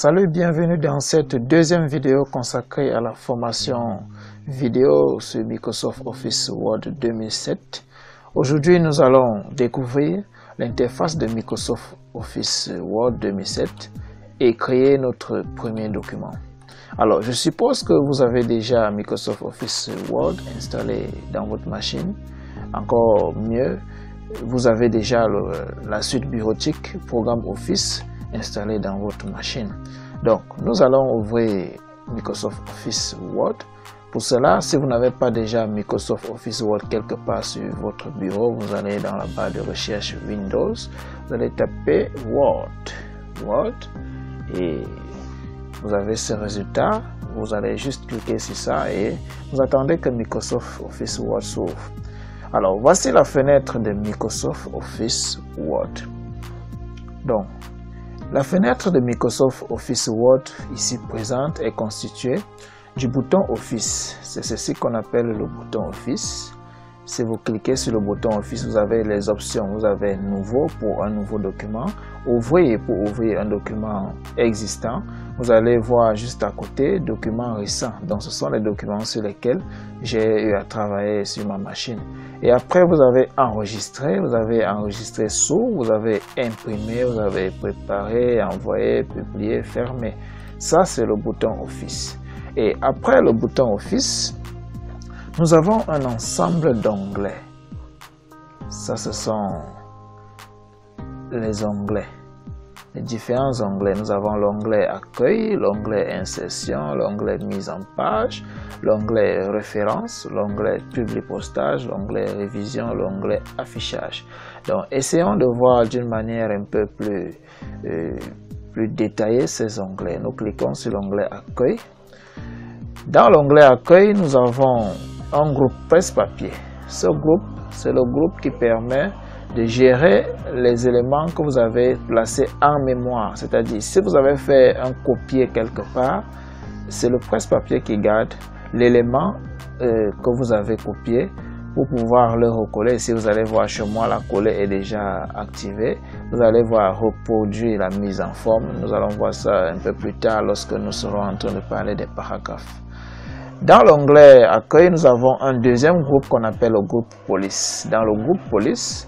Salut et bienvenue dans cette deuxième vidéo consacrée à la formation vidéo sur Microsoft Office Word 2007. Aujourd'hui, nous allons découvrir l'interface de Microsoft Office Word 2007 et créer notre premier document. Alors, je suppose que vous avez déjà Microsoft Office Word installé dans votre machine. Encore mieux, vous avez déjà la suite bureautique Programme Office installé dans votre machine. Donc, nous allons ouvrir Microsoft Office Word. Pour cela, si vous n'avez pas déjà Microsoft Office Word quelque part sur votre bureau, vous allez dans la barre de recherche Windows, vous allez taper Word et vous avez ce résultat. Vous allez juste cliquer sur ça et vous attendez que Microsoft Office Word s'ouvre. Alors, voici la fenêtre de Microsoft Office Word. Donc, la fenêtre de Microsoft Office Word ici présente est constituée du bouton Office. C'est ceci qu'on appelle le bouton Office. Si vous cliquez sur le bouton Office, vous avez les options. Vous avez Nouveau pour un nouveau document, Ouvrir pour ouvrir un document existant. Vous allez voir juste à côté Documents récents. Donc ce sont les documents sur lesquels j'ai eu à travailler sur ma machine. Et après vous avez enregistré sous, vous avez imprimé, vous avez préparé, envoyé, publié, fermé. Ça c'est le bouton Office. Et après le bouton Office, nous avons un ensemble d'onglets. Ça, ce sont les onglets, les différents onglets. Nous avons l'onglet Accueil, l'onglet Insertion, l'onglet Mise en page, l'onglet Référence, l'onglet Publipostage, l'onglet Révision, l'onglet Affichage. Donc, essayons de voir d'une manière un peu plus détaillée ces onglets. Nous cliquons sur l'onglet Accueil. Dans l'onglet Accueil, nous avons un groupe presse-papier. Ce groupe, c'est le groupe qui permet de gérer les éléments que vous avez placés en mémoire. C'est-à-dire, si vous avez fait un copier quelque part, c'est le presse-papier qui garde l'élément que vous avez copié pour pouvoir le recoller. Si vous allez voir chez moi, la coller est déjà activée. Vous allez voir reproduire la mise en forme. Nous allons voir ça un peu plus tard lorsque nous serons en train de parler des paragraphes. Dans l'onglet Accueil, nous avons un deuxième groupe qu'on appelle le groupe Police. Dans le groupe Police,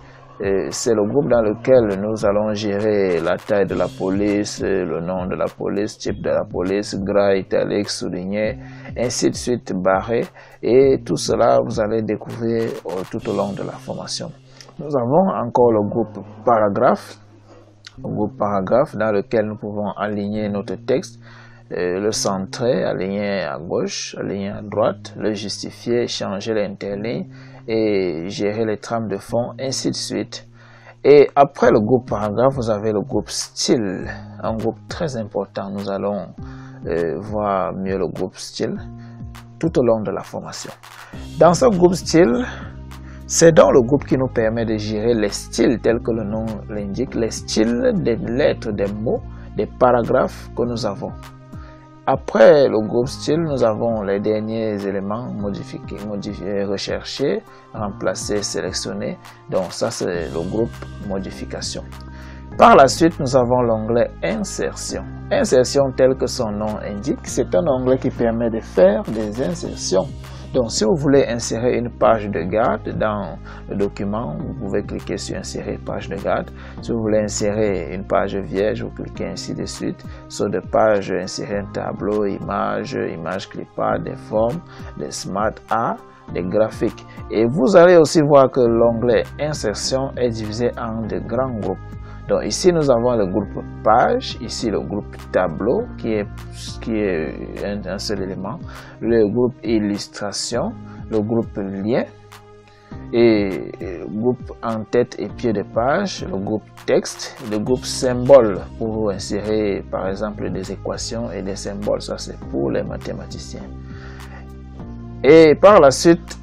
c'est le groupe dans lequel nous allons gérer la taille de la police, le nom de la police, type de la police, gras, italique, souligné, ainsi de suite, barré. Et tout cela, vous allez découvrir tout au long de la formation. Nous avons encore le groupe Paragraphe, dans lequel nous pouvons aligner notre texte, le centrer, aligner à gauche, aligner à droite, le justifier, changer l'interligne et gérer les trames de fond, ainsi de suite. Et après le groupe paragraphe, vous avez le groupe style, un groupe très important. Nous allons voir mieux le groupe style tout au long de la formation. Dans ce groupe style, c'est dans le groupe qui nous permet de gérer les styles tels que le nom l'indique, les styles des lettres, des mots, des paragraphes que nous avons. Après le groupe style, nous avons les derniers éléments modifiés, recherchés, remplacés, sélectionnés. Donc ça, c'est le groupe modification. Par la suite, nous avons l'onglet insertion. Insertion, tel que son nom indique, c'est un onglet qui permet de faire des insertions. Donc, si vous voulez insérer une page de garde dans le document, vous pouvez cliquer sur Insérer page de garde. Si vous voulez insérer une page vierge, vous cliquez ainsi de suite. Sur des pages, insérer un tableau, image clipart, des formes, des smart art, des graphiques. Et vous allez aussi voir que l'onglet Insertion est divisé en de grands groupes. Donc ici nous avons le groupe page, ici le groupe tableau qui est un seul élément, le groupe illustration, le groupe lien et le groupe en tête et pied de page, le groupe texte, le groupe symbole pour insérer par exemple des équations et des symboles, ça c'est pour les mathématiciens. Et par la suite,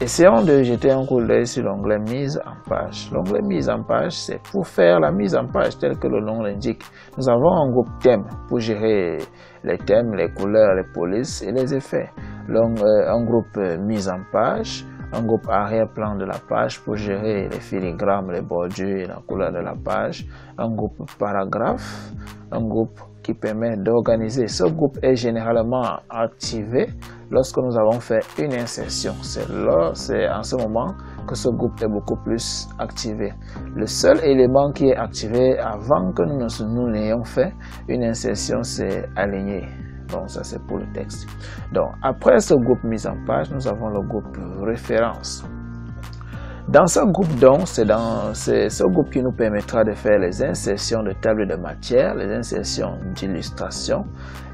essayons de jeter un coup d'œil sur l'onglet mise en page. L'onglet mise en page, c'est pour faire la mise en page tel que le nom l'indique. Nous avons un groupe thème pour gérer les thèmes, les couleurs, les polices et les effets. Un groupe mise en page, un groupe arrière-plan de la page pour gérer les filigrammes, les bordures et la couleur de la page, un groupe paragraphe, un groupe qui permet d'organiser. Ce groupe est généralement activé lorsque nous avons fait une insertion. C'est en ce moment que ce groupe est beaucoup plus activé. Le seul élément qui est activé avant que nous n'ayons fait une insertion, c'est aligner. Donc ça c'est pour le texte. Donc après ce groupe mise en page, nous avons le groupe référence. Dans ce groupe donc, c'est ce groupe qui nous permettra de faire les insertions de tables de matière, les insertions d'illustration,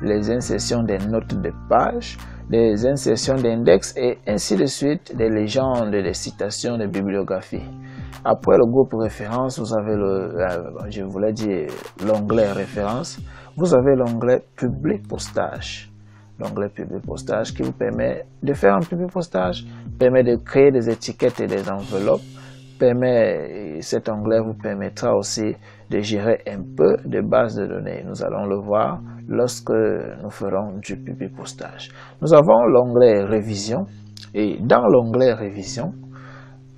les insertions des notes de page, les insertions d'index et ainsi de suite, des légendes, des citations, des bibliographies. Après le groupe référence, vous avez je voulais dire l'onglet référence, vous avez l'onglet public postage. L'onglet public postage qui vous permet de faire un public postage, permet de créer des étiquettes et des enveloppes, cet onglet vous permettra aussi de gérer un peu de bases de données. Nous allons le voir lorsque nous ferons du public postage. Nous avons l'onglet révision et dans l'onglet révision,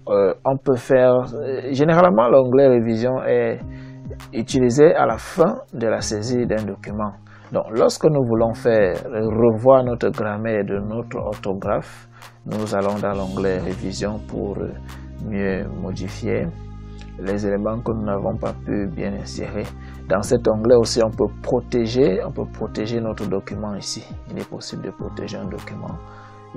on peut faire, généralement l'onglet révision est utilisé à la fin de la saisie d'un document. Donc, lorsque nous voulons revoir notre grammaire et notre orthographe, nous allons dans l'onglet révision pour mieux modifier les éléments que nous n'avons pas pu bien insérer. Dans cet onglet aussi, on peut protéger notre document ici. Il est possible de protéger un document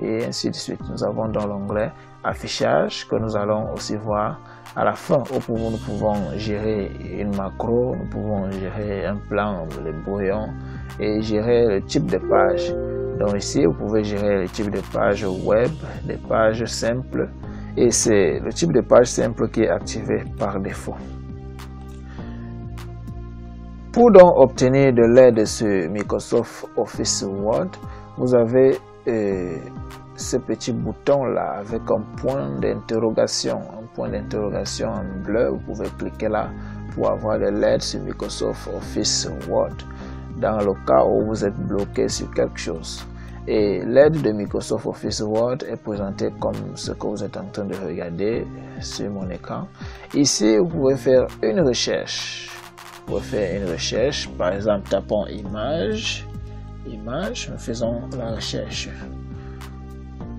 et ainsi de suite. Nous avons dans l'onglet affichage que nous allons aussi voir à la fin où nous pouvons gérer une macro, nous pouvons gérer un plan, les brouillons et gérer le type de page. Donc ici, vous pouvez gérer le type de page web, des pages simples et c'est le type de page simple qui est activé par défaut. Pour donc obtenir de l'aide sur Microsoft Office Word, vous avez ce petit bouton là avec un point d'interrogation en bleu. Vous pouvez cliquer là pour avoir de l'aide sur Microsoft Office Word dans le cas où vous êtes bloqué sur quelque chose. Et l'aide de Microsoft Office Word est présentée comme ce que vous êtes en train de regarder sur mon écran. Ici, vous pouvez faire une recherche. Vous pouvez faire une recherche, par exemple, tapons image, nous faisons la recherche.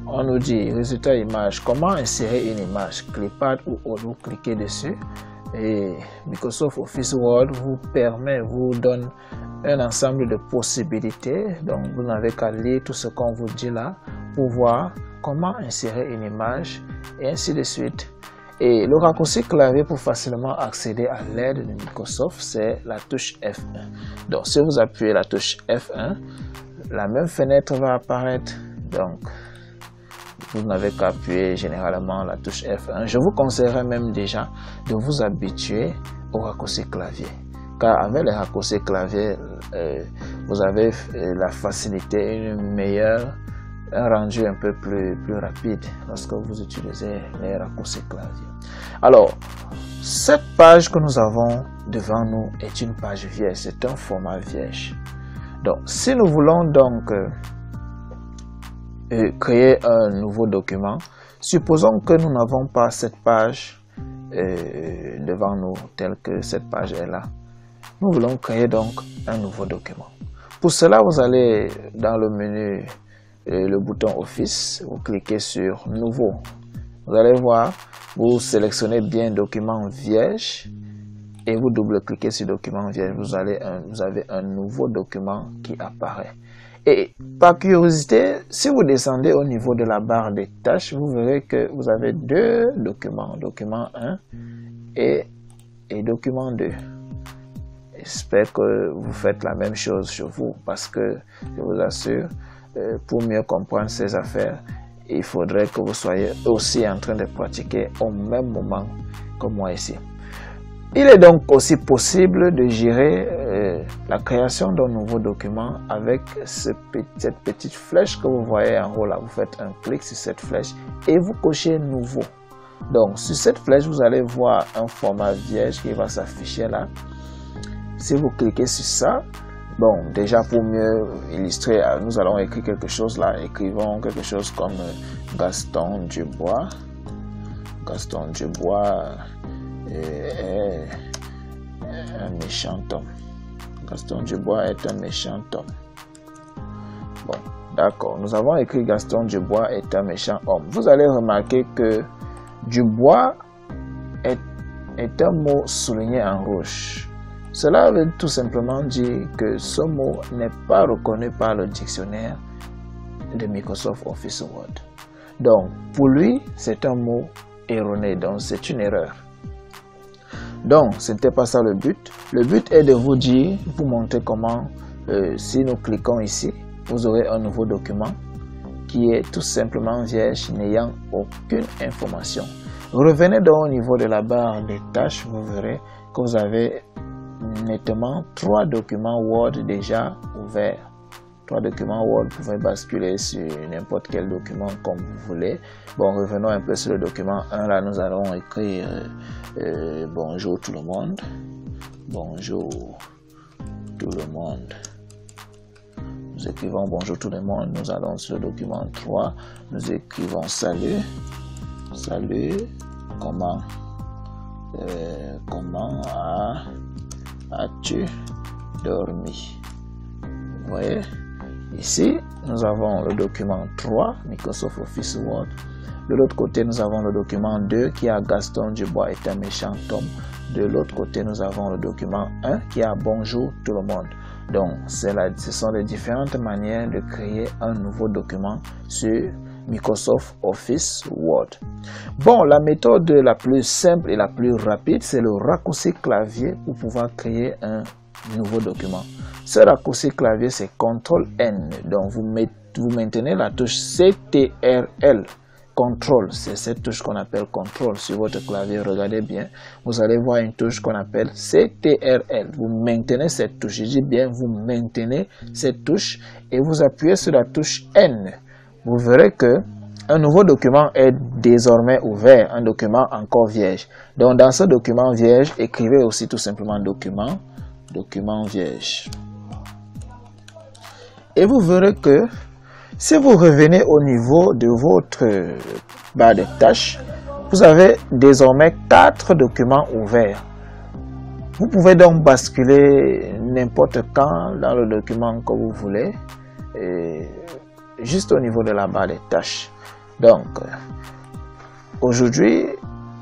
On nous dit résultat image, comment insérer une image, clipart ou autre, vous cliquez dessus et Microsoft Office Word vous donne un ensemble de possibilités. Donc vous n'avez qu'à lire tout ce qu'on vous dit là pour voir comment insérer une image et ainsi de suite. Et le raccourci clavier pour facilement accéder à l'aide de Microsoft, c'est la touche F1. Donc si vous appuyez la touche F1, la même fenêtre va apparaître. Donc vous n'avez qu'à appuyer généralement la touche F1. Je vous conseillerais même déjà de vous habituer au raccourci clavier. Car avec les raccourcis clavier, vous avez la facilité, un rendu un peu plus rapide lorsque vous utilisez les raccourcis clavier. Alors, cette page que nous avons devant nous est une page vierge, c'est un format vierge. Donc, si nous voulons donc créer un nouveau document, supposons que nous n'avons pas cette page devant nous, telle que cette page est là. Nous voulons créer donc un nouveau document. Pour cela, vous allez dans le menu, le bouton Office, vous cliquez sur Nouveau. Vous allez voir, vous sélectionnez bien Document vierge et vous double-cliquez sur Document vierge. Vous avez un nouveau document qui apparaît. Et par curiosité, si vous descendez au niveau de la barre des tâches, vous verrez que vous avez deux documents, document 1 et document 2. J'espère que vous faites la même chose chez vous parce que je vous assure, pour mieux comprendre ces affaires, il faudrait que vous soyez aussi en train de pratiquer au même moment que moi ici. Il est donc aussi possible de gérer la création d'un nouveau document avec cette petite flèche que vous voyez en haut là. Vous faites un clic sur cette flèche et vous cochez Nouveau. Donc sur cette flèche, vous allez voir un format vierge qui va s'afficher là. Si vous cliquez sur ça, bon, déjà pour mieux illustrer, nous allons écrire quelque chose là. Écrivons quelque chose comme Gaston Dubois. Gaston Dubois est un méchant homme. Gaston Dubois est un méchant homme. Bon, d'accord. Nous avons écrit Gaston Dubois est un méchant homme. Vous allez remarquer que Dubois est un mot souligné en rouge. Cela veut tout simplement dire que ce mot n'est pas reconnu par le dictionnaire de Microsoft Office Word. Donc, pour lui, c'est un mot erroné, donc c'est une erreur. Donc, ce n'était pas ça le but. Le but est de vous dire, vous montrer comment, si nous cliquons ici, vous aurez un nouveau document qui est tout simplement vierge, n'ayant aucune information. Revenez donc au niveau de la barre des tâches, vous verrez que vous avez nettement 3 documents Word déjà ouverts. 3 documents Word, vous pouvez basculer sur n'importe quel document comme vous voulez. Bon, revenons un peu sur le document 1. Là, nous allons écrire bonjour tout le monde. Bonjour tout le monde. Nous écrivons bonjour tout le monde. Nous allons sur le document 3. Nous écrivons salut. Salut. Comment as-tu dormi? Vous voyez? Ici, nous avons le document 3, Microsoft Office Word. De l'autre côté, nous avons le document 2 qui a Gaston Dubois est un méchant homme. De l'autre côté, nous avons le document 1 qui a bonjour tout le monde. Donc, ce sont les différentes manières de créer un nouveau document sur Microsoft Office Word. Bon, la méthode la plus simple et la plus rapide, c'est le raccourci clavier pour pouvoir créer un nouveau document. Ce raccourci clavier, c'est CTRL-N. Donc, vous maintenez la touche CTRL. CTRL, c'est cette touche qu'on appelle CTRL sur votre clavier. Regardez bien, vous allez voir une touche qu'on appelle CTRL. Vous maintenez cette touche. Je dis bien, vous maintenez cette touche et vous appuyez sur la touche N. Vous verrez que un nouveau document est désormais ouvert, un document encore vierge. Donc, dans ce document vierge, écrivez aussi tout simplement document vierge. Et vous verrez que si vous revenez au niveau de votre barre de tâches, vous avez désormais 4 documents ouverts. Vous pouvez donc basculer n'importe quand dans le document que vous voulez, juste au niveau de la barre des tâches. Donc, aujourd'hui,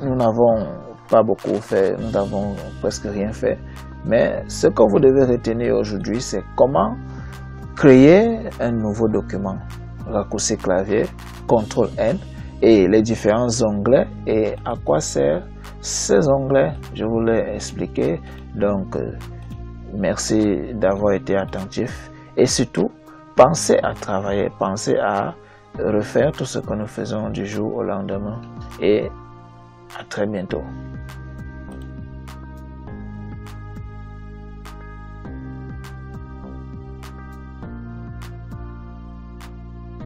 nous n'avons pas beaucoup fait, nous n'avons presque rien fait. Mais ce que vous devez retenir aujourd'hui, c'est comment créer un nouveau document. Raccourci clavier, CTRL-N et les différents onglets. Et à quoi servent ces onglets? Je vous l'ai expliqué. Donc, merci d'avoir été attentif. Et surtout, pensez à travailler, pensez à refaire tout ce que nous faisons du jour au lendemain. Et à très bientôt.